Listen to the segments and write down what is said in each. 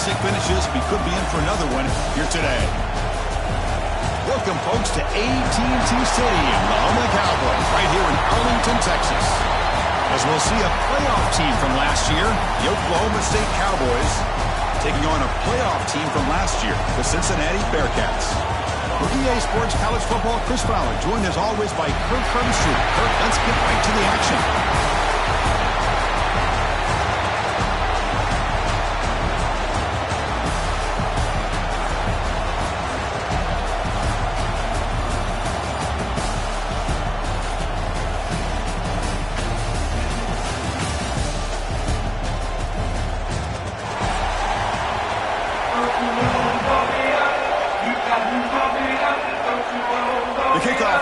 classic finishes, we could be in for another one here today. Welcome, folks, to AT&T Stadium, the home of the Cowboys, right here in Arlington, Texas. As we'll see a playoff team from last year, the Oklahoma State Cowboys, taking on a playoff team from last year, the Cincinnati Bearcats. For EA Sports College Football, Chris Fowler, joined as always by Kirk Herbstreit. Kirk, let's get right to the action.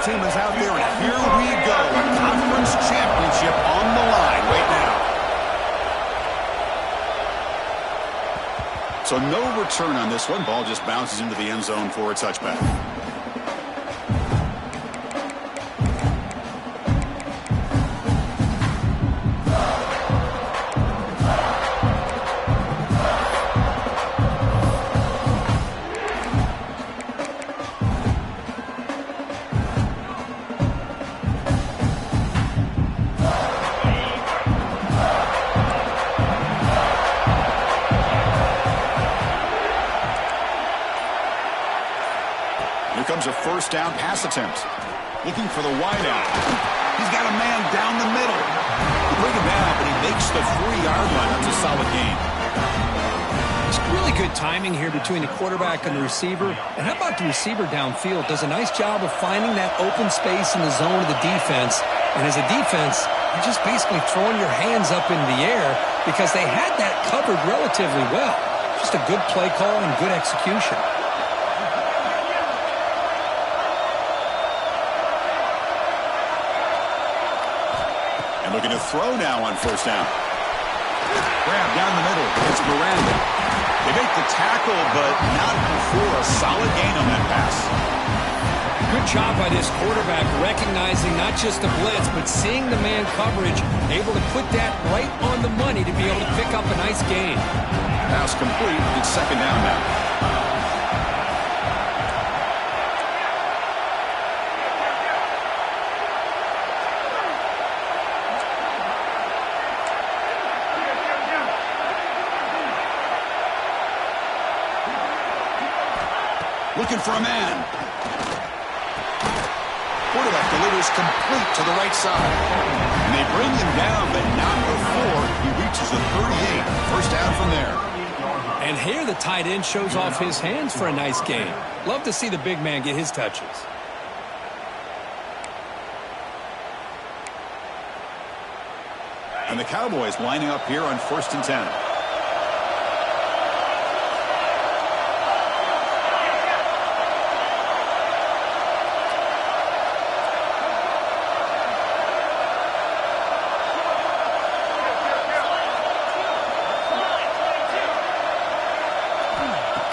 Team is out there, and here we go. A conference championship on the line right now. So no return on this one. Ball just bounces into the end zone for a touchback. Comes a first down pass attempt. Looking for the wideout. He's got a man down the middle. They bring him down, but he makes the 40-yard line. That's a solid gain. It's really good timing here between the quarterback and the receiver. And how about the receiver downfield? Does a nice job of finding that open space in the zone of the defense. And as a defense, you're just basically throwing your hands up in the air because they had that covered relatively well. Just a good play call and good execution. Looking to throw now on first down. Grab down the middle. It's Miranda. They make the tackle, but not before a solid gain on that pass. Good job by this quarterback recognizing not just the blitz, but seeing the man coverage, able to put that right on the money to be able to pick up a nice gain. Pass complete. It's second down now. Looking for a man. Quarterback delivers complete to the right side. And they bring him down, but not before he reaches the 38. First down from there. And here the tight end shows off his hands for a nice gain. Love to see the big man get his touches. And the Cowboys lining up here on 1st and 10.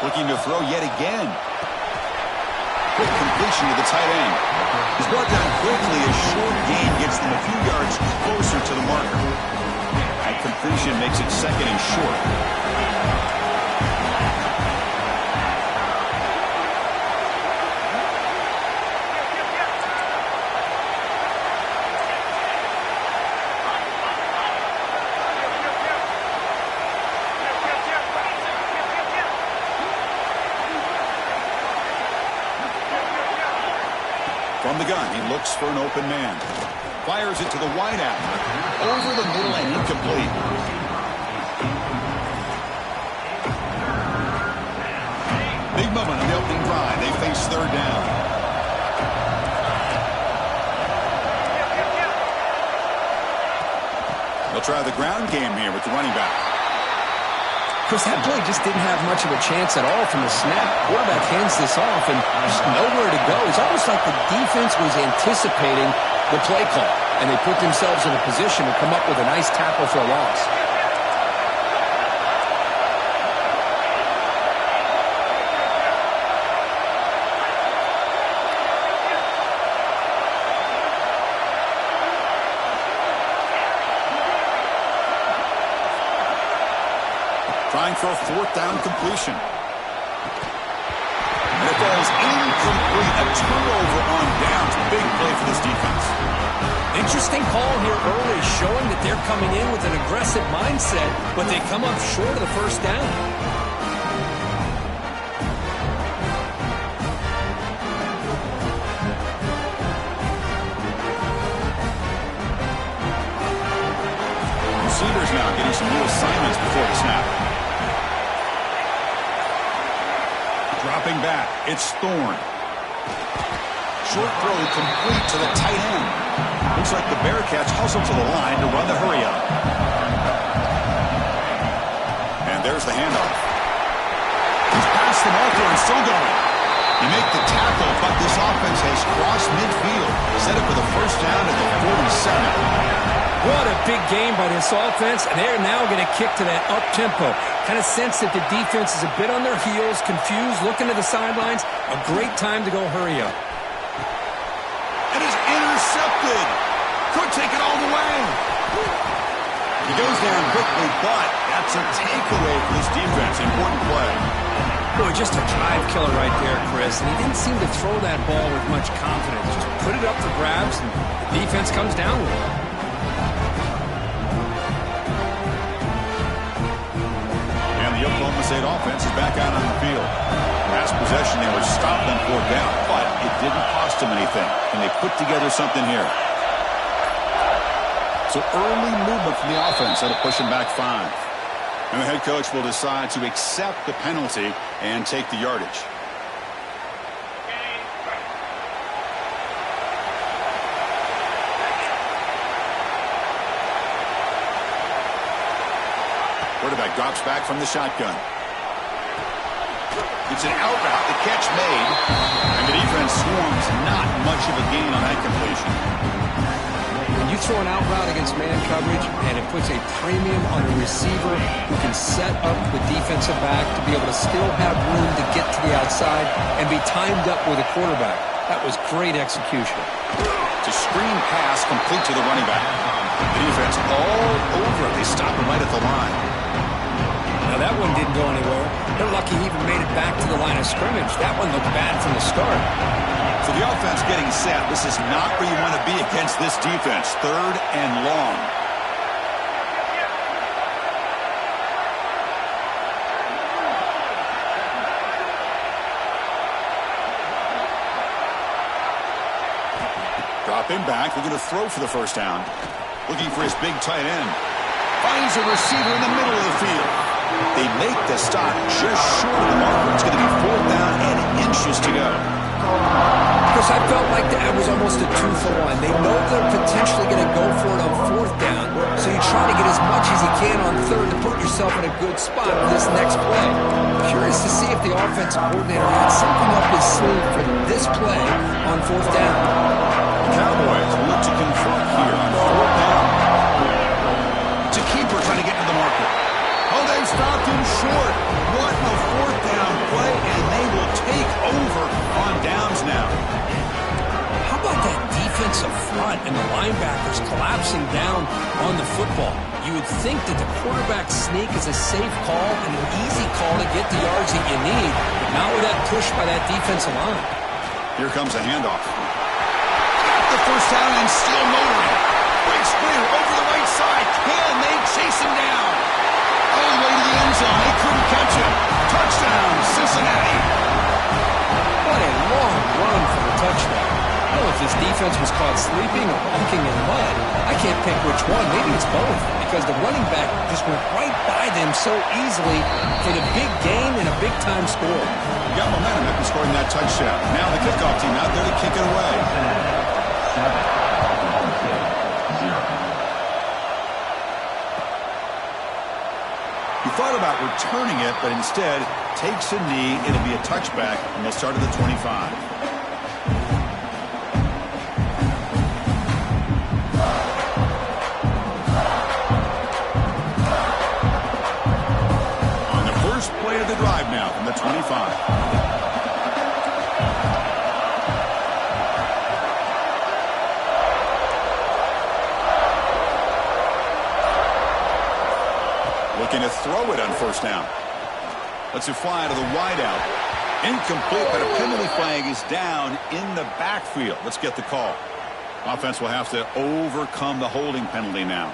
Looking to throw yet again. Quick completion to the tight end. He's brought down quickly. A short gain gets them a few yards closer to the marker. That completion makes it second and short. From the gun, he looks for an open man. Fires it to the wideout. Over the middle and incomplete. Big moment on the opening drive. They face third down. They'll try the ground game here with the running back. Chris, that play just didn't have much of a chance at all from the snap. Quarterback hands this off and there's nowhere to go. It's almost like the defense was anticipating the play call, and they put themselves in a position to come up with a nice tackle for a loss. Trying for a fourth down completion. And it falls incomplete. A turnover on downs. Big play for this defense. Interesting call here early, showing that they're coming in with an aggressive mindset, but they come up short of the first down. Receivers now getting some new assignments before the snap. Dropping back, it's Thorne. Short throw complete to the tight end. Looks like the Bearcats hustle to the line to run the hurry-up. And there's the handoff. He's past the marker and still going. You make the tackle, but this offense has crossed midfield. Set up for the first down at the 47. What a big game by this offense, and they're now going to kick to that up-tempo. Kind of sense that the defense is a bit on their heels, confused, looking to the sidelines. A great time to go hurry up. And is intercepted. Could take it all the way. He goes down quickly, but that's a takeaway for this defense. Important play. Boy, just a drive killer right there, Chris. And he didn't seem to throw that ball with much confidence. Just put it up for grabs, and the defense comes down with it. The Oklahoma State offense is back out on the field. Last possession, they were stopped on fourth down, but it didn't cost them anything. And they put together something here. So early movement from the offense that'll push them back 5. And the head coach will decide to accept the penalty and take the yardage. Quarterback drops back from the shotgun. It's an out route, the catch made, and the defense swarms. Not much of a gain on that completion. When you throw an out route against man coverage, and it puts a premium on a receiver who can set up the defensive back to be able to still have room to get to the outside and be timed up with a quarterback. That was great execution. It's a screen pass complete to the running back. The defense all over it. They stop him right at the line. Now that one didn't go anywhere. They're lucky he even made it back to the line of scrimmage. That one looked bad from the start. So the offense getting set. This is not where you want to be against this defense. 3rd and long. Dropping back, looking to throw for the first down. Looking for his big tight end. Finds a receiver in the middle of the field. They make the stop just short of the marker. It's going to be 4th down and inches to go. Because I felt like that was almost a 2-for-1. They know they're potentially going to go for it on 4th down, so you try to get as much as you can on 3rd to put yourself in a good spot for this next play. Curious to see if the offensive coordinator had something up his sleeve for this play on 4th down. Cowboys look to confront here on 4th down. It's a keeper trying to get to the marker. Oh, they've stopped him short. What a 4th down play, and they will take over on downs now. How about that defensive front and the linebackers collapsing down on the football? You would think that the quarterback sneak is a safe call and an easy call to get the yards that you need, but not with that push by that defensive line. Here comes a handoff. Got the first down and still motoring. Breaks clear over the right side. Can they chase him down? All the way to the end zone. They couldn't catch him. Touchdown, Cincinnati. What a long run for the touchdown. I don't know if this defense was caught sleeping or walking in mud. I can't pick which one. Maybe it's both, because the running back just went right by them so easily for the big gain and a big-time score. Got momentum after scoring that touchdown. Now the kickoff team out there to kick it away. He thought about returning it, but instead takes a knee. It'll be a touchback, and they'll start at the 25. On the first play of the drive now from the 25. Looking to throw it on 1st down. Lets it fly to the wideout. Incomplete, but a penalty flag is down in the backfield. Let's get the call. Offense will have to overcome the holding penalty now.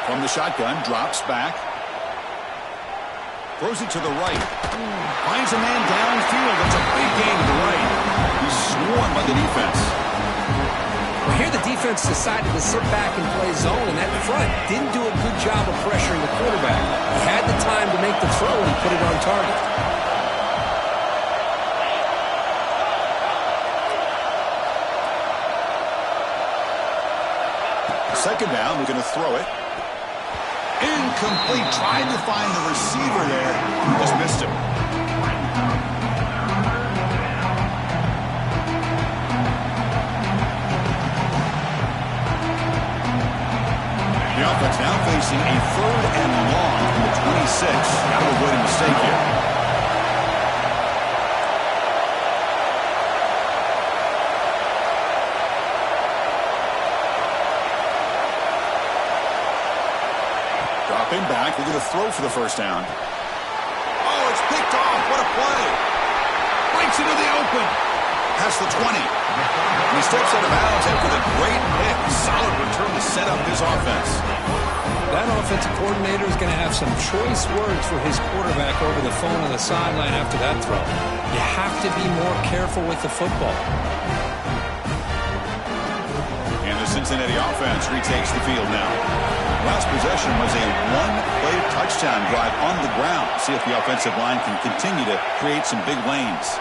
From the shotgun, drops back. Throws it to the right. Finds a man downfield. That's a big gain to the right. He's swarmed by the defense. Well, here the defense decided to sit back and play zone, and that front didn't do a good job of pressuring the quarterback. He had the time to make the throw, and he put it on target. Second down, we're going to throw it. Incomplete. Tried to find the receiver there. Just missed him. The offense now facing a 3rd and long from the 26. Got to avoid a mistake here. Dropping back, we're going to throw for the first down. Oh, it's picked off. What a play. Breaks into the open. Past the 20. And he steps out of bounds after the great pick. Solid return to set up his offense. That offensive coordinator is going to have some choice words for his quarterback over the phone on the sideline after that throw. You have to be more careful with the football. And the Cincinnati offense retakes the field now. Last possession was a one-play touchdown drive on the ground. See if the offensive line can continue to create some big lanes.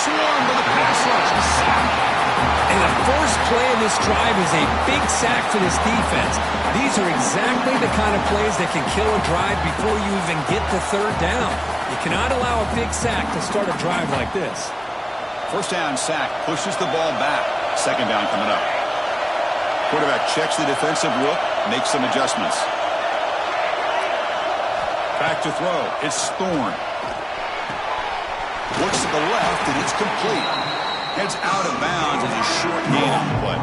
Swarmed by the pass rush. And the first play of this drive is a big sack for this defense. These are exactly the kind of plays that can kill a drive before you even get to 3rd down. You cannot allow a big sack to start a drive like this. First down sack pushes the ball back. Second down coming up. Quarterback checks the defensive look, makes some adjustments. Back to throw. It's Thorne. Looks to the left, and it's complete. Heads out of bounds as a short gain on the play.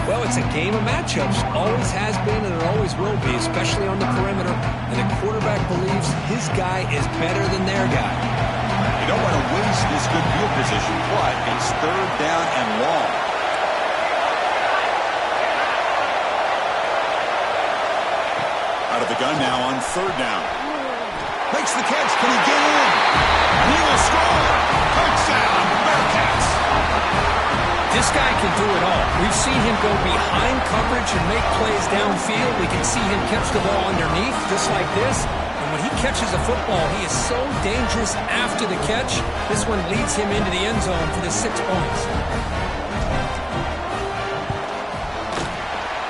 Well, it's a game of matchups. Always has been, and it always will be, especially on the perimeter. And the quarterback believes his guy is better than their guy. You don't want to waste this good field position, but it's 3rd down and long. Out of the gun now on 3rd down. Makes the catch. Can he get in? And he will score. Touchdown, Bearcats. This guy can do it all. We've seen him go behind coverage and make plays downfield. We can see him catch the ball underneath just like this. And when he catches a football, he is so dangerous after the catch. This one leads him into the end zone for the 6 points.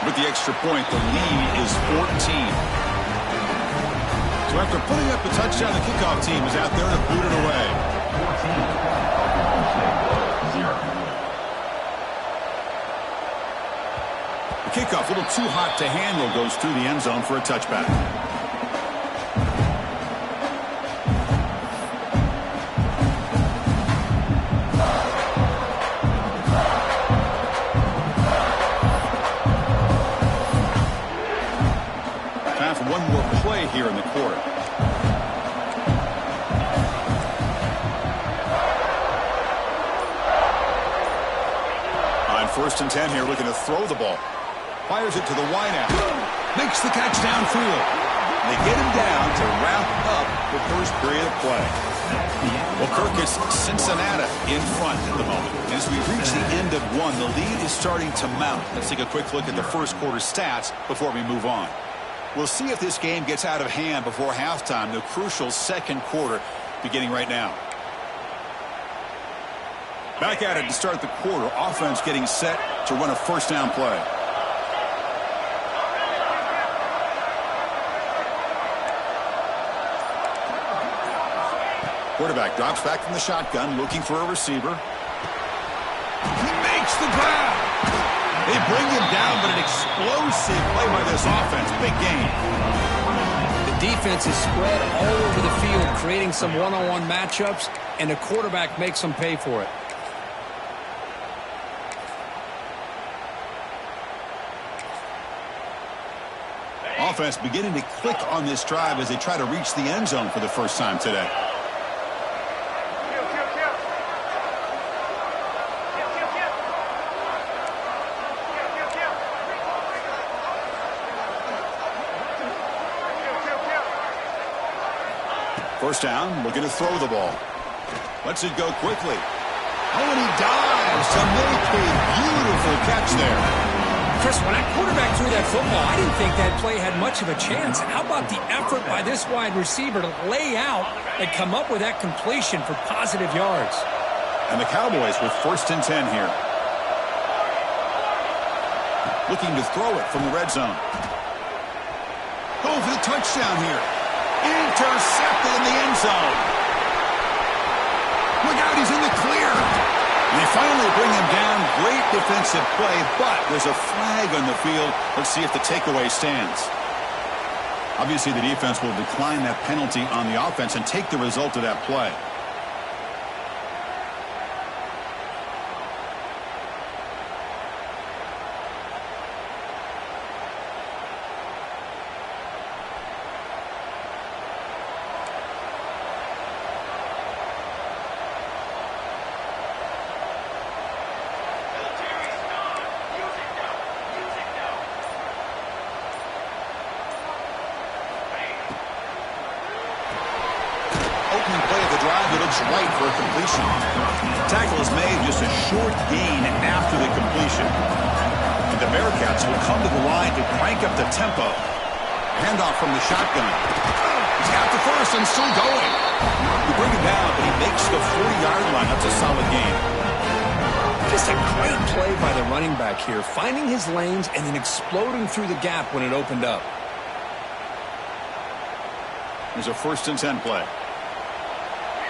With the extra point, the lead is 14. So after putting up a touchdown, the kickoff team is out there to boot it away. 14. The kickoff, a little too hot to handle, goes through the end zone for a touchback. One more play here in the quarter. On 1st and 10 here, looking to throw the ball. Fires it to the wideout. Makes the catch downfield. They get him down to wrap up the first period of play. Well, Kirk, it's Cincinnati in front at the moment. As we reach the end of one, the lead is starting to mount. Let's take a quick look at the first quarter stats before we move on. We'll see if this game gets out of hand before halftime, the crucial second quarter beginning right now. Back at it to start the quarter. Offense getting set to run a first down play. Quarterback drops back from the shotgun, looking for a receiver. He makes the grab. They bring him down, but an explosive play by this offense. Big gain. The defense is spread all over the field, creating some one-on-one matchups, and the quarterback makes them pay for it. Offense beginning to click on this drive as they try to reach the end zone for the first time today. First down, looking to throw the ball. Lets it go quickly. Oh, and he dives to make a beautiful catch there. Chris, when that quarterback threw that football, I didn't think that play had much of a chance. How about the effort by this wide receiver to lay out and come up with that completion for positive yards? And the Cowboys with 1st and 10 here. Looking to throw it from the red zone. Go for the touchdown here. Intercepted in the end zone. Look out, he's in the clear. And they finally bring him down. Great defensive play, but there's a flag on the field. Let's see if the takeaway stands. Obviously, the defense will decline that penalty on the offense and take the result of that play. Right for a completion. Tackle is made, just a short gain after the completion. And the Bearcats will come to the line to crank up the tempo. Handoff from the shotgun. He's got the first and still going. You bring him down, but he makes the 40-yard line. That's a solid gain. Just a great play by the running back here, finding his lanes and then exploding through the gap when it opened up. There's a 1st and 10 play.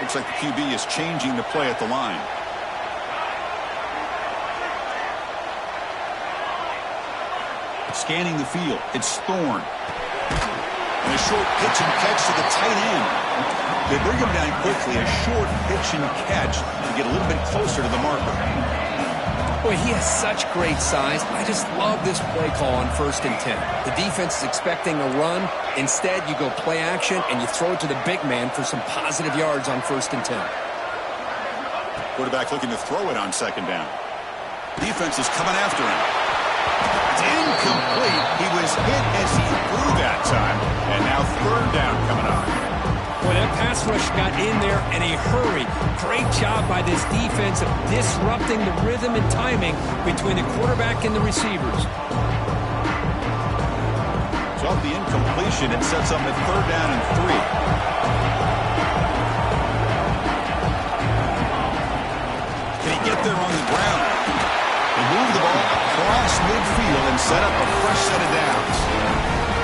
Looks like the QB is changing the play at the line. Scanning the field. It's Thorne. And a short pitch and catch to the tight end. They bring him down quickly. A short pitch and catch to get a little bit closer to the marker. Boy, he has such great size. I just love this play call on 1st and 10. The defense is expecting a run. Instead, you go play action, and you throw it to the big man for some positive yards on 1st and 10. Quarterback looking to throw it on 2nd down. Defense is coming after him. It's incomplete. He was hit as he threw that time. And now 3rd down coming up. Boy, that pass rush got in there in a hurry. Great job by this defense of disrupting the rhythm and timing between the quarterback and the receivers. So off the incompletion, it sets up at 3rd down and 3. Can he get there on the ground? He moved the ball across midfield and set up a fresh set of downs.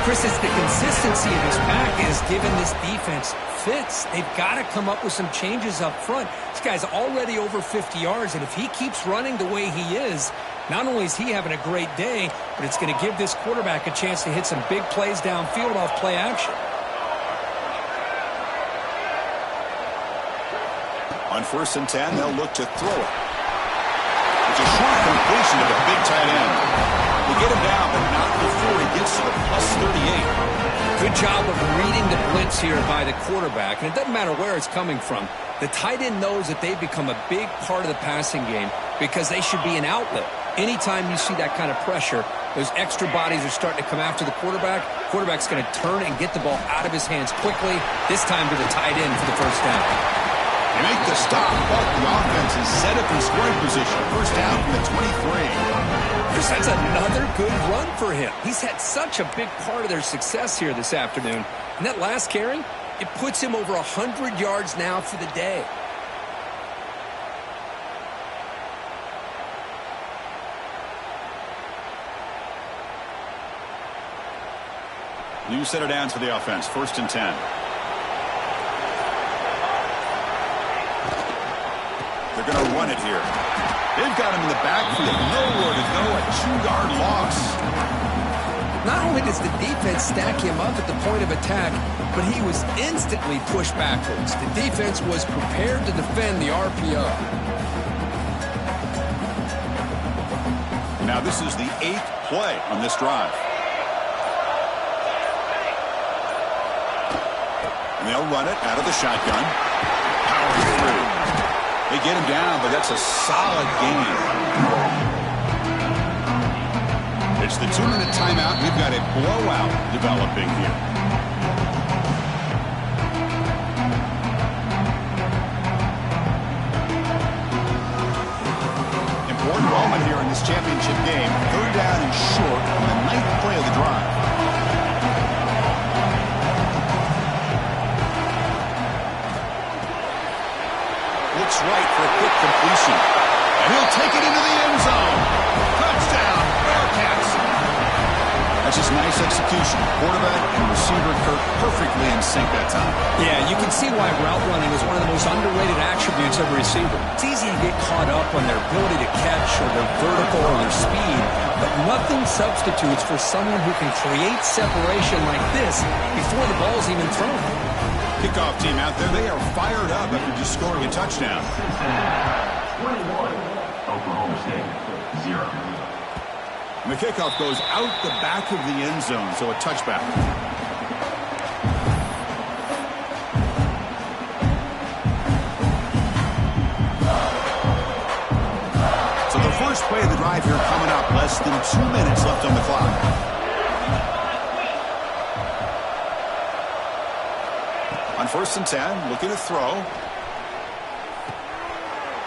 Chris, it's the consistency of his pack is giving this defense fits. They've got to come up with some changes up front. This guy's already over 50 yards, and if he keeps running the way he is, not only is he having a great day, but it's going to give this quarterback a chance to hit some big plays downfield off play action. On 1st and 10, they'll look to throw it. It's a short completion to the big tight end. They get him down, but not before he gets to the +38. Good job of reading the blitz here by the quarterback, and it doesn't matter where it's coming from. The tight end knows that they've become a big part of the passing game because they should be an outlet. Anytime you see that kind of pressure, those extra bodies are starting to come after the quarterback. Quarterback's going to turn and get the ball out of his hands quickly, this time to the tight end for the 1st down. They make the stop, but the offense is set up in scoring position. 1st down from the 23. That's another good run for him. He's had such a big part of their success here this afternoon. And that last carry, it puts him over 100 yards now for the day. New set of downs for the offense. 1st and 10. They're going to run it here. They've got him in the backfield. Nowhere to go. A 2-yard loss. Not only does the defense stack him up at the point of attack, but he was instantly pushed backwards. The defense was prepared to defend the RPO. Now this is the 8th play on this drive. And they'll run it out of the shotgun. Powering through. They get him down, but that's a solid gain. It's the 2-minute timeout. We've got a blowout developing here. Important moment here in this championship game. 3rd down and short on the 9th play of the drive. Looks right for a quick completion. And he'll take it into the end zone. Touchdown, Bearcats. That's just nice execution. Quarterback and receiver perfectly in sync that time. Yeah, you can see why route running is one of the most underrated attributes of a receiver. It's easy to get caught up on their ability to catch or their vertical or their speed, but nothing substitutes for someone who can create separation like this before the ball's even thrown. Kickoff team out there, they are fired up after just scoring a touchdown. 21, Oklahoma State, 0. And the kickoff goes out the back of the end zone, so a touchback. So the first play of the drive here coming up, less than 2 minutes left on the clock. On 1st and 10, looking to throw.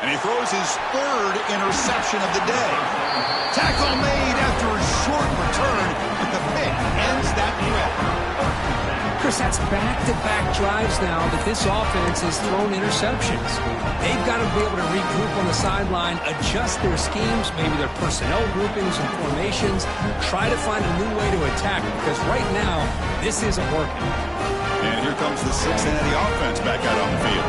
And he throws his 3rd interception of the day. Tackle made after a short return, but the pick ends that threat. Chris, that's back-to-back drives now that this offense has thrown interceptions. They've got to be able to regroup on the sideline, adjust their schemes, maybe their personnel groupings and formations, try to find a new way to attack, because right now, this isn't working. And here comes the Cincinnati offense back out on the field.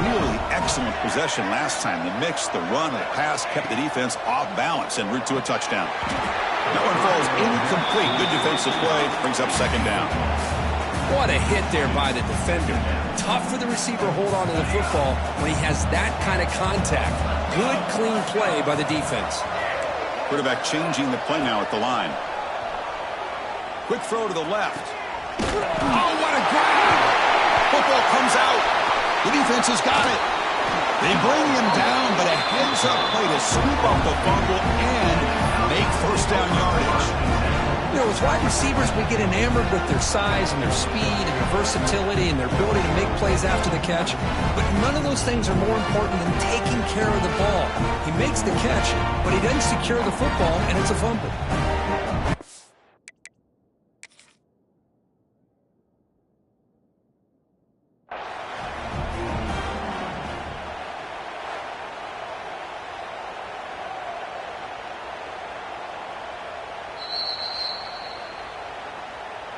Really excellent possession last time. The mix, the run, the pass kept the defense off balance en route to a touchdown. That one falls incomplete. Good defensive play. Brings up 2nd down. What a hit there by the defender. Tough for the receiver to hold on to the football when he has that kind of contact. Good, clean play by the defense. Quarterback changing the play now at the line. Quick throw to the left. Oh, what a grab! Football comes out. The defense has got it. They bring him down, but a heads-up play to scoop up the fumble and make 1st down yardage. You know, as wide receivers, we get enamored with their size and their speed and their versatility and their ability to make plays after the catch. But none of those things are more important than taking care of the ball. He makes the catch, but he doesn't secure the football, and it's a fumble.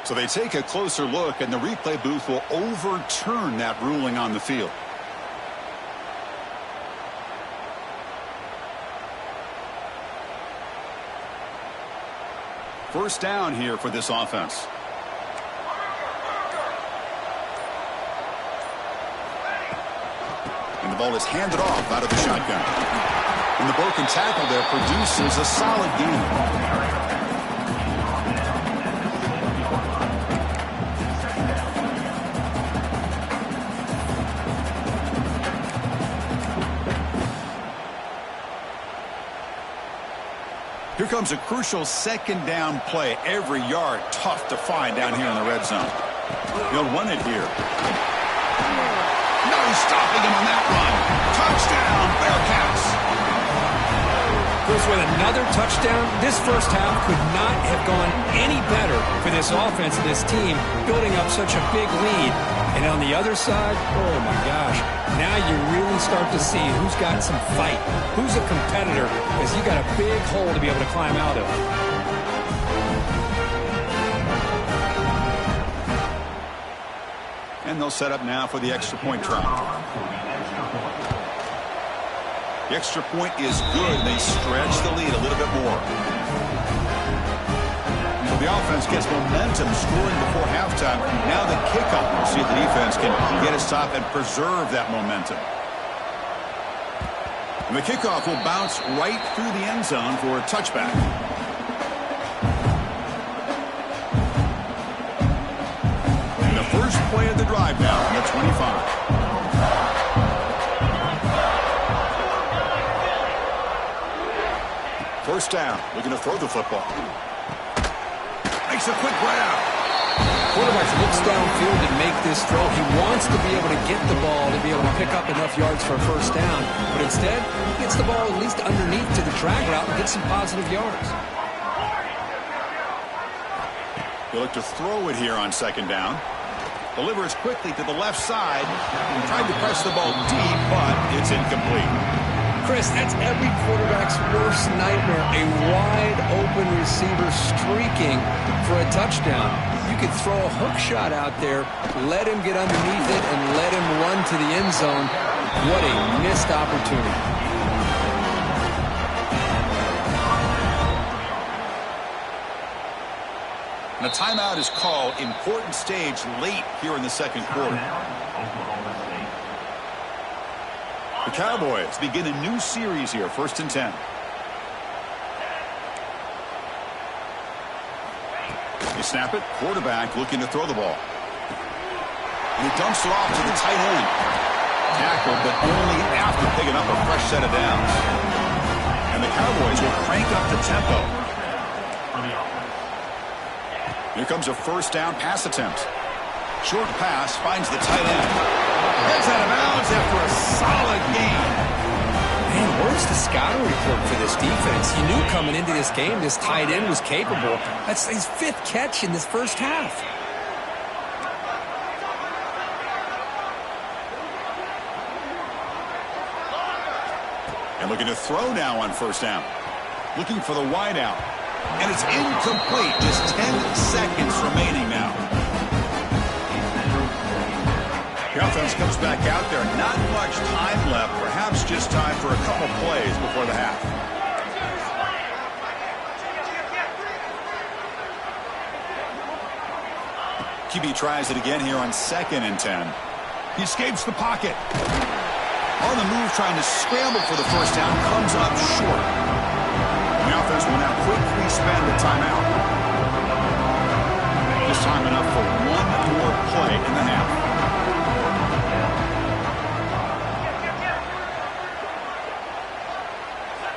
So they take a closer look, and the replay booth will overturn that ruling on the field. First down here for this offense. And the ball is handed off out of the shotgun. And the broken tackle there produces a solid gain. Here comes a crucial 2nd down play. Every yard tough to find down here in the red zone. He'll run it here. No stopping him on that run. Touchdown, Bearcats. Chris, with another touchdown, this first half could not have gone any better for this offense and this team, building up such a big lead. And on the other side, oh my gosh, now you really start to see who's got some fight, who's a competitor, because you got a big hole to be able to climb out of. And they'll set up now for the extra point try. The extra point is good. They stretch the lead a little bit more. So the offense gets momentum scoring before halftime. Now the kickoff. We'll see if the defense can get a stop and preserve that momentum. And the kickoff will bounce right through the end zone for a touchback. And the first play of the drive now on the 25. First down, looking to throw the football. Makes a quick grab. Quarterback looks downfield and make this throw. He wants to be able to get the ball to be able to pick up enough yards for a first down. But instead, he gets the ball at least underneath to the drag route and gets some positive yards. He'll look to throw it here on second down. Delivers quickly to the left side. Tried to press the ball deep, but it's incomplete. Chris, that's every quarterback's worst nightmare. A wide-open receiver streaking for a touchdown. You could throw a hook shot out there, let him get underneath it, and let him run to the end zone. What a missed opportunity. And a timeout is called. Important stage late here in the second quarter. The Cowboys begin a new series here, 1st and 10. They snap it. Quarterback looking to throw the ball. And he dumps it off to the tight end. Tackled, but only after picking up a fresh set of downs. And the Cowboys will crank up the tempo. Here comes a first down pass attempt. Short pass finds the tight end. Gets out of bounds after a solid game. Man, where's the scouting report for this defense? You knew coming into this game this tight end was capable. That's his 5th catch in this first half. And looking to throw now on first down. Looking for the wide out. And it's incomplete. Just 10 seconds remaining now. The offense comes back out there. Not much time left. Perhaps just time for a couple plays before the half. QB tries it again here on 2nd and 10. He escapes the pocket. On the move, trying to scramble for the first down. Comes up short. And the offense will now quickly spend the timeout. This time enough for one more play in the half.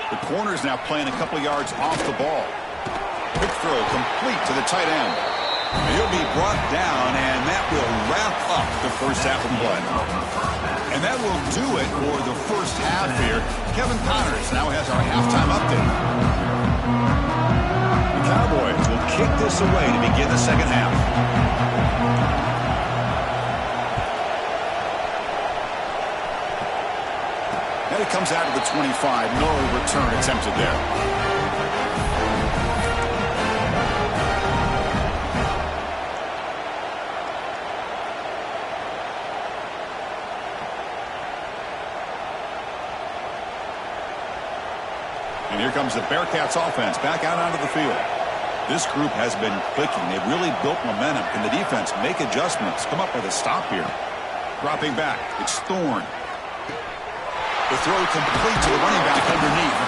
The corner's now playing a couple yards off the ball. Quick throw complete to the tight end. And he'll be brought down, and that will wrap up the first half of play. And that will do it for the first half here. Kevin Connors now has our halftime update. The Cowboys will kick this away to begin the second half. And it comes out of the 25. No return attempted there. And here comes the Bearcats offense back out onto the field. This group has been clicking. They've really built momentum. Can the defense make adjustments? Come up with a stop here. Dropping back. It's Thorne. The throw complete to the running back underneath.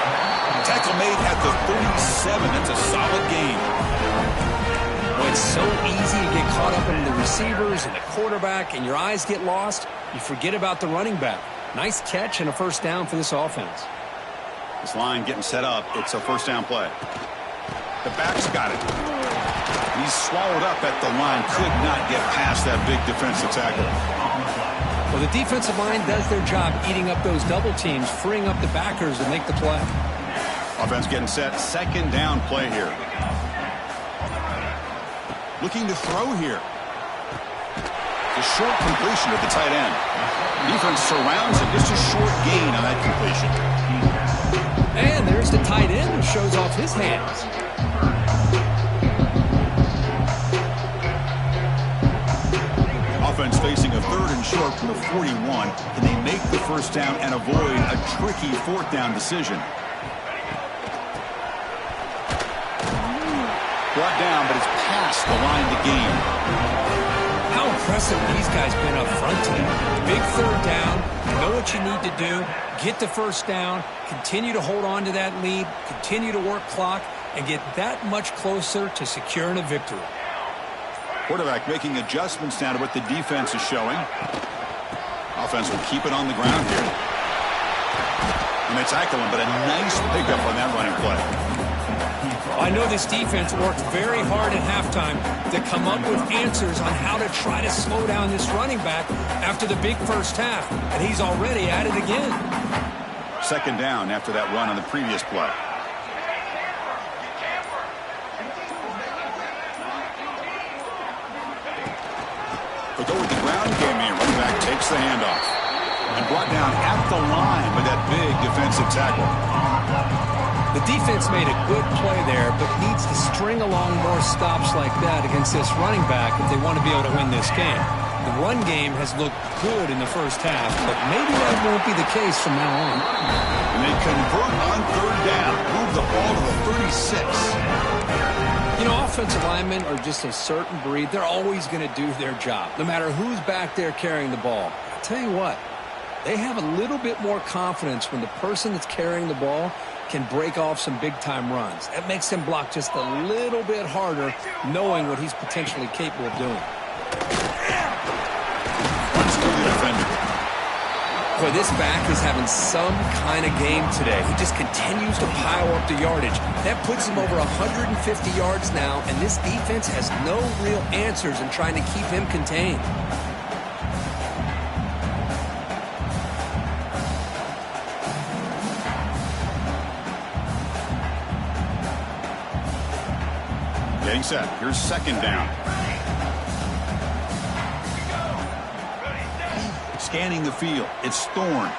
Tackle made at the 37. That's a solid gain. Well, it's so easy to get caught up in the receivers and the quarterback, and your eyes get lost. You forget about the running back. Nice catch and a first down for this offense. This line getting set up. It's a first down play. The back's got it. He's swallowed up at the line. Could not get past that big defensive tackle. Well, the defensive line does their job eating up those double teams, freeing up the backers to make the play. Offense getting set. Second down play here. Looking to throw here. The short completion of the tight end. Defense surrounds it. Just a short gain on that completion. And there's the tight end who shows off his hands. Offense facing a 3rd and short from the 41. Can they make the first down and avoid a tricky fourth down decision? Brought down, but it's past the line to gain. How impressive these guys been up front today. Big third down, know what you need to do, get the first down, continue to hold on to that lead, continue to work clock, and get that much closer to securing a victory. Quarterback making adjustments down to what the defense is showing. Offense will keep it on the ground here. And they tackle him, but a nice pickup on that running play. I know this defense worked very hard at halftime to come up with answers on how to try to slow down this running back after the big first half, and he's already at it again. Second down after that run on the previous play. They go with the ground game here. Running back takes the handoff. And brought down at the line with that big defensive tackle. The defense made a good play there, but needs to string along more stops like that against this running back if they want to be able to win this game. The run game has looked good in the first half, but maybe that won't be the case from now on. And they convert on third down, move the ball to the 36. You know, offensive linemen are just a certain breed. They're always going to do their job, no matter who's back there carrying the ball. I'll tell you what, they have a little bit more confidence when the person that's carrying the ball can break off some big-time runs. That makes him block just a little bit harder, knowing what he's potentially capable of doing. Runs through the defender. Boy, this back is having some kind of game today. He just continues to pile up the yardage. That puts him over 150 yards now, and this defense has no real answers in trying to keep him contained. Getting set. Here's second down. Scanning the field. It's Thorne.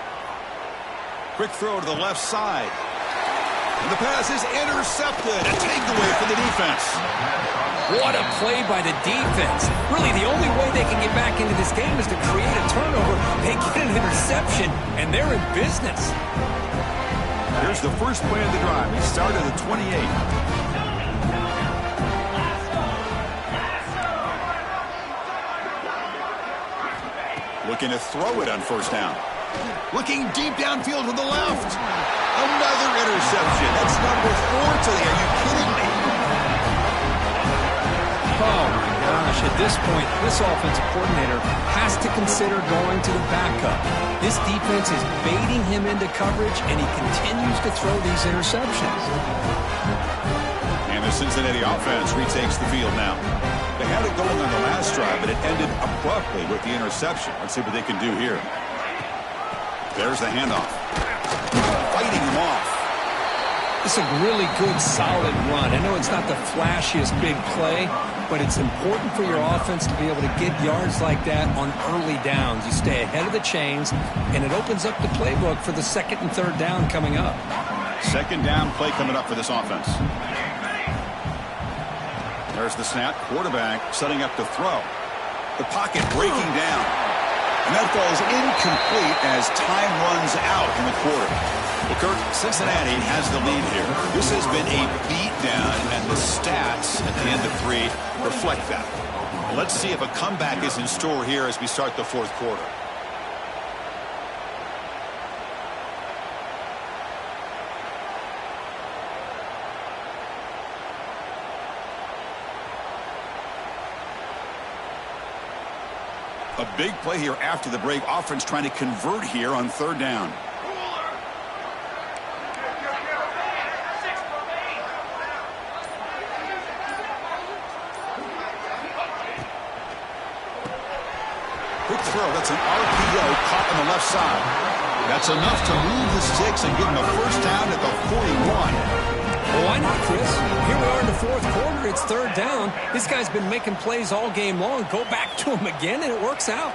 Quick throw to the left side. And the pass is intercepted. A takeaway for the defense. What a play by the defense. Really, the only way they can get back into this game is to create a turnover. They get an interception, and they're in business. Here's the first play of the drive. He started at the 28. Looking to throw it on first down. Looking deep downfield to the left. Another interception. That's number 4 today. Are you kidding me? Oh, my gosh. At this point, this offensive coordinator has to consider going to the backup. This defense is baiting him into coverage, and he continues to throw these interceptions. And the Cincinnati offense retakes the field now. They had it going on the last drive, but it ended abruptly with the interception. Let's see what they can do here. There's the handoff. Fighting him off. It's a really good, solid run. I know it's not the flashiest big play, but it's important for your offense to be able to get yards like that on early downs. You stay ahead of the chains, and it opens up the playbook for the second and third down coming up. Second down play coming up for this offense. There's the snap. Quarterback setting up to throw. The pocket breaking down. And that falls incomplete as time runs out in the quarter. Well, Kirk, Cincinnati has the lead here. This has been a beatdown, and the stats at the end of 3 reflect that. Let's see if a comeback is in store here as we start the fourth quarter. A big play here after the break. Offense trying to convert here on third down. Quick throw. That's an RPO caught on the left side. That's enough to move the sticks and give him a first down at the 41. Well, why not, Chris? Here we are in the fourth quarter. It's third down. This guy's been making plays all game long. Go back to him again, and it works out.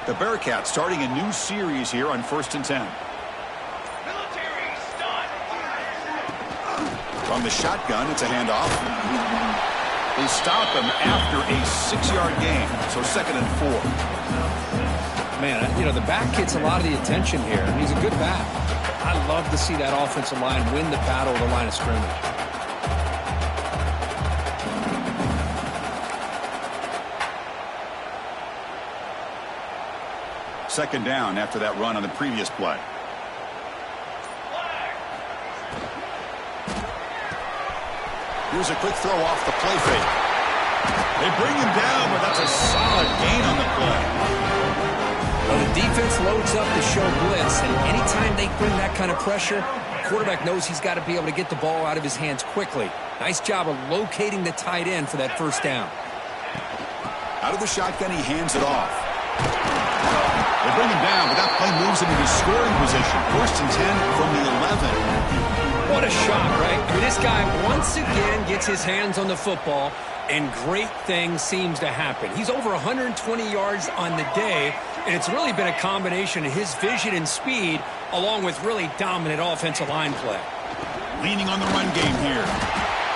The Bearcats starting a new series here on 1st and 10. From the shotgun, it's a handoff. They stop him after a 6-yard gain, so 2nd and 4. Man, the back gets a lot of the attention here, and he's a good back. I love to see that offensive line win the battle of the line of scrimmage. Second down after that run on the previous play. Here's a quick throw off the play fake. They bring him down, but that's a solid gain on the play. Well, the defense loads up to show blitz, and anytime they bring that kind of pressure, the quarterback knows he's got to be able to get the ball out of his hands quickly. Nice job of locating the tight end for that first down. Out of the shotgun, he hands it off. They bring him down, but that play moves him into scoring position. First and 10 from the 11. What a shot, right? I mean, this guy once again gets his hands on the football, and great things seems to happen. He's over 120 yards on the day, and it's really been a combination of his vision and speed along with really dominant offensive line play. Leaning on the run game here.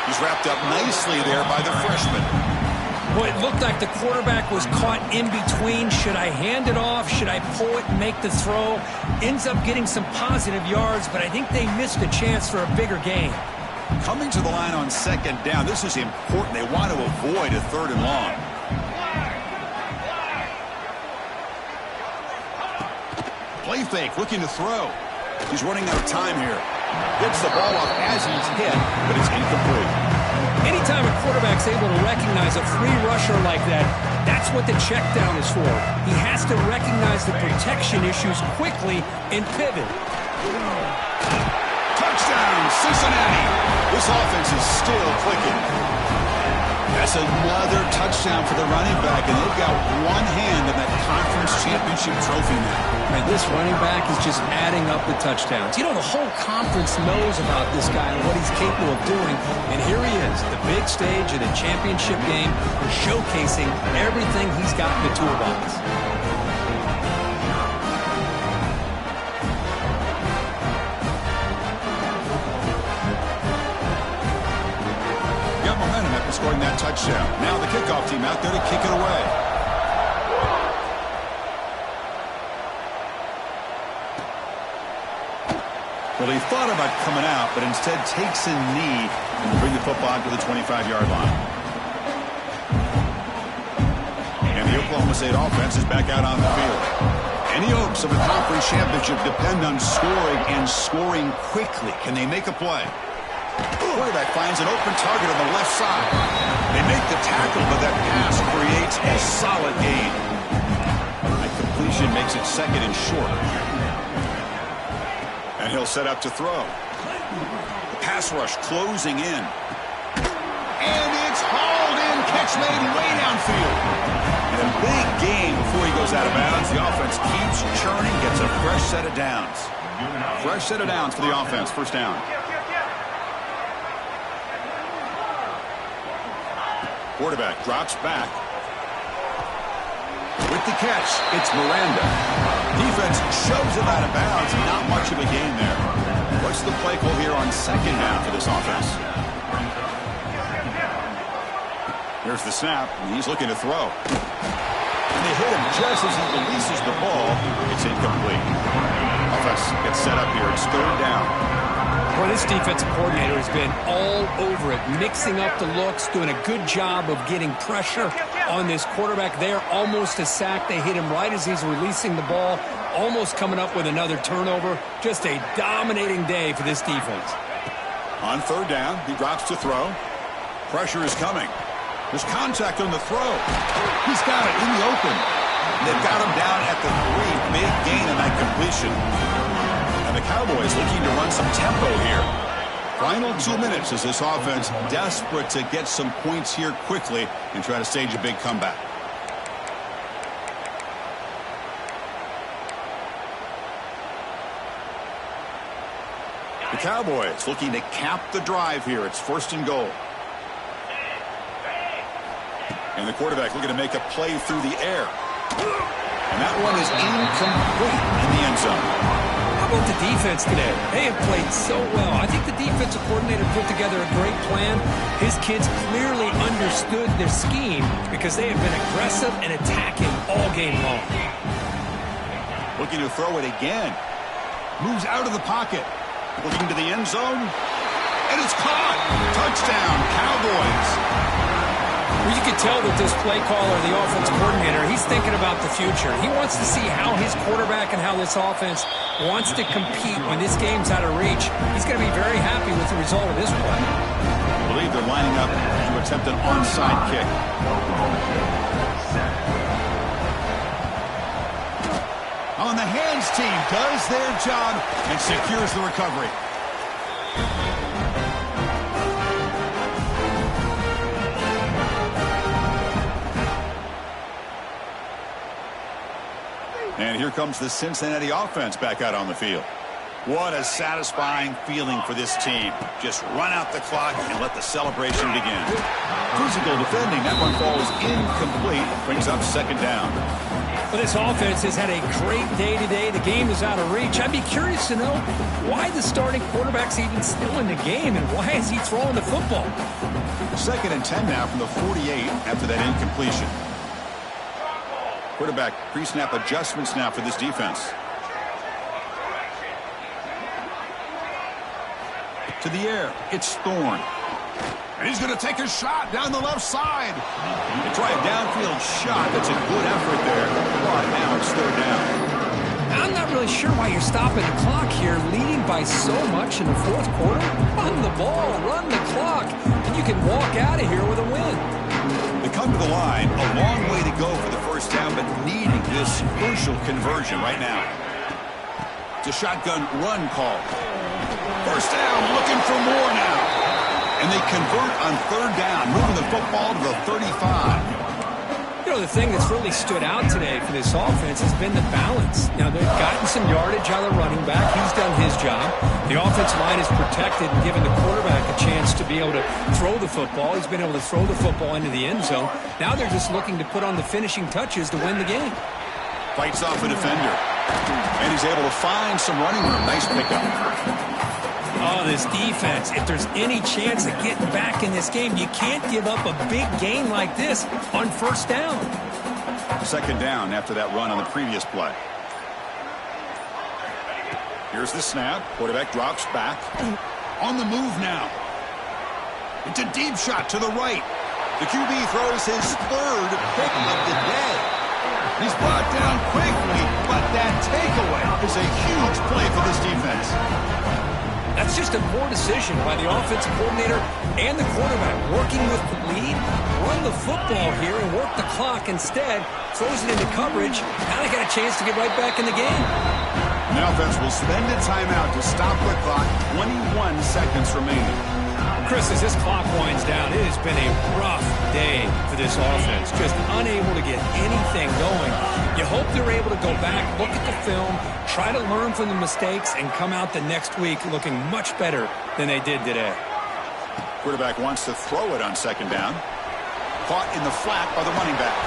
He's wrapped up nicely there by the freshman. Well, it looked like the quarterback was caught in between. Should I hand it off? Should I pull it and make the throw? Ends up getting some positive yards, but I think they missed a chance for a bigger gain. Coming to the line on second down, this is important. They want to avoid a third and long. Play fake, looking to throw. He's running out of time here. Gets the ball off as he's hit, but it's incomplete. Anytime a quarterback's able to recognize a free rusher like that, that's what the check down is for. He has to recognize the protection issues quickly and pivot. Touchdown, Cincinnati. This offense is still clicking. That's another touchdown for the running back, and they've got one hand in that conference championship trophy now. And this running back is just adding up the touchdowns. The whole conference knows about this guy and what he's capable of doing, and here he is, the big stage of the championship game, showcasing everything he's got in the toolbox. Scoring that touchdown. Now the kickoff team out there to kick it away. Well, he thought about coming out, but instead takes a knee and bring the football to the 25-yard line. And the Oklahoma State offense is back out on the field. Any hopes of a conference championship depend on scoring and scoring quickly. Can they make a play? Quarterback finds an open target on the left side. They make the tackle, but that pass creates a solid gain. That completion makes it second and short. And he'll set up to throw. The pass rush closing in. And it's hauled in. Catch made way downfield. And a big gain before he goes out of bounds. The offense keeps churning, gets a fresh set of downs. Fresh set of downs for the offense. First down. Quarterback drops back. With the catch, it's Miranda. Defense shoves him out of bounds. Not much of a gain there. What's the play call here on second down for this offense? Here's the snap, and he's looking to throw. And they hit him just as he releases the ball. It's incomplete. Offense gets set up here. It's third down. Well, this defensive coordinator has been all over it, mixing up the looks, doing a good job of getting pressure on this quarterback there. Almost a sack. They hit him right as he's releasing the ball, almost coming up with another turnover. Just a dominating day for this defense. On third down, he drops to throw. Pressure is coming. There's contact on the throw. He's got it in the open. They've got him down at the 3. Big gain in that completion. And the Cowboys looking to run some tempo here. Final 2 minutes as this offense desperate to get some points here quickly and try to stage a big comeback. The Cowboys looking to cap the drive here. It's first and goal. And the quarterback looking to make a play through the air. And that one is incomplete in the end zone. How about the defense today? They have played so well. I think the defensive coordinator put together a great plan. His kids clearly understood their scheme because they have been aggressive and attacking all game long. Looking to throw it again. Moves out of the pocket. Looking to the end zone. And it's caught. Touchdown, Cowboys. Well, you can tell that this play caller, the offense coordinator, he's thinking about the future. He wants to see how his quarterback and how this offense wants to compete when this game's out of reach. He's going to be very happy with the result of this play. I believe they're lining up to attempt an onside kick. On the hands team does their job and secures the recovery. And here comes the Cincinnati offense back out on the field. What a satisfying feeling for this team. Just run out the clock and let the celebration begin. Physical defending. That one falls incomplete. Brings up second down. Well, this offense has had a great day today. The game is out of reach. I'd be curious to know why the starting quarterback's even still in the game and why is he throwing the football? 2nd and 10 now from the 48 after that incompletion. Quarterback pre-snap adjustments now for this defense. To the air, it's Thorne. And he's going to take a shot down the left side. They try a downfield shot. That's a good effort there. But now it's 3rd down. I'm not really sure why you're stopping the clock here, leading by so much in the 4th quarter. Run the ball, run the clock, and you can walk out of here with a win. They come to the line, a long way to go for the 1st down, but needing this crucial conversion right now. It's a shotgun run call. 1st down, looking for more now. And they convert on 3rd down, moving the football to the 35. You know, the thing that's really stood out today for this offense has been the balance. Now, they've gotten some yardage out of the running back. He's done his job. The offensive line is protected and given the quarterback a chance to be able to throw the football. He's been able to throw the football into the end zone. Now they're just looking to put on the finishing touches to win the game. Fights off a defender. And he's able to find some running room. Nice pickup. Oh, this defense, if there's any chance of getting back in this game, you can't give up a big gain like this on 1st down. 2nd down after that run on the previous play. Here's the snap. Quarterback drops back. On the move now. It's a deep shot to the right. The QB throws his 3rd pick of the day. He's brought down quickly, but that takeaway is a huge play for this defense. That's just a poor decision by the offensive coordinator and the quarterback. Working with the lead, run the football here and work the clock instead. Throws it into coverage. Now they got a chance to get right back in the game. The offense will spend a timeout to stop the clock. 21 seconds remaining. Chris, as this clock winds down, it has been a rough day for this offense. Just unable to get anything going. You hope they're able to go back, look at the film, try to learn from the mistakes, and come out the next week looking much better than they did today. Quarterback wants to throw it on 2nd down. Caught in the flat by the running back.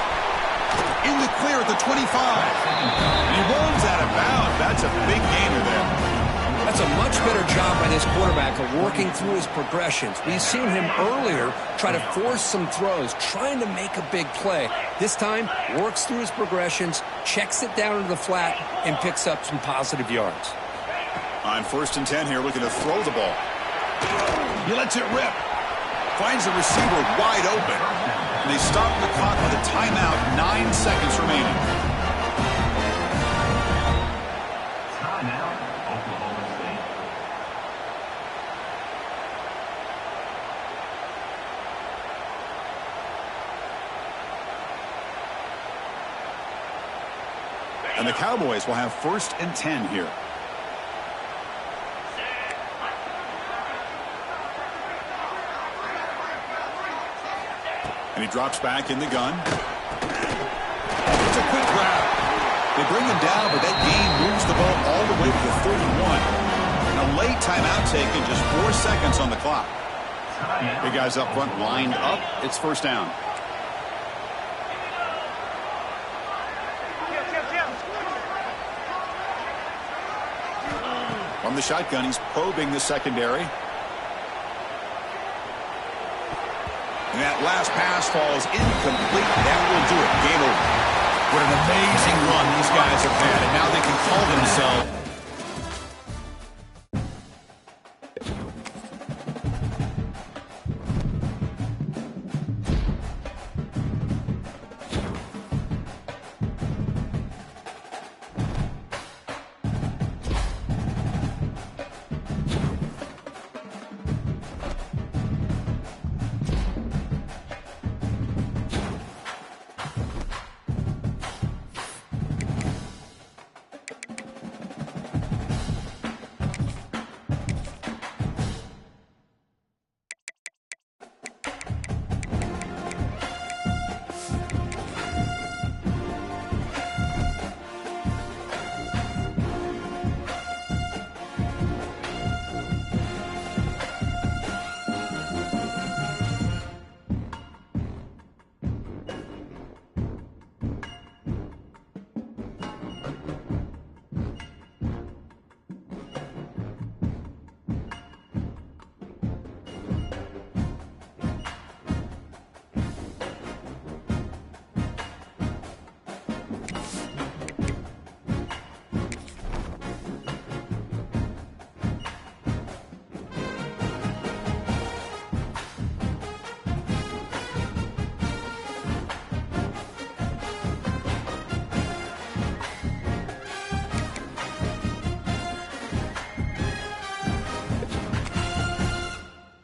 In the clear at the 25. And he runs out of bounds. That's a big gainer there. That's a much better job by this quarterback of working through his progressions. We've seen him earlier try to force some throws, trying to make a big play. This time, works through his progressions, checks it down into the flat, and picks up some positive yards. On 1st and 10 here, looking to throw the ball. He lets it rip. Finds the receiver wide open. And they stop the clock with a timeout, 9 seconds remaining. And the Cowboys will have 1st and 10 here. And he drops back in the gun. It's a quick grab. They bring him down, but that gain moves the ball all the way to the 31. And a late timeout taken, just 4 seconds on the clock. Big guys up front lined up. It's 1st down. From the shotgun, he's probing the secondary. And that last pass falls incomplete. That will do it. Game over. What an amazing run these guys have had, and now they can call themselves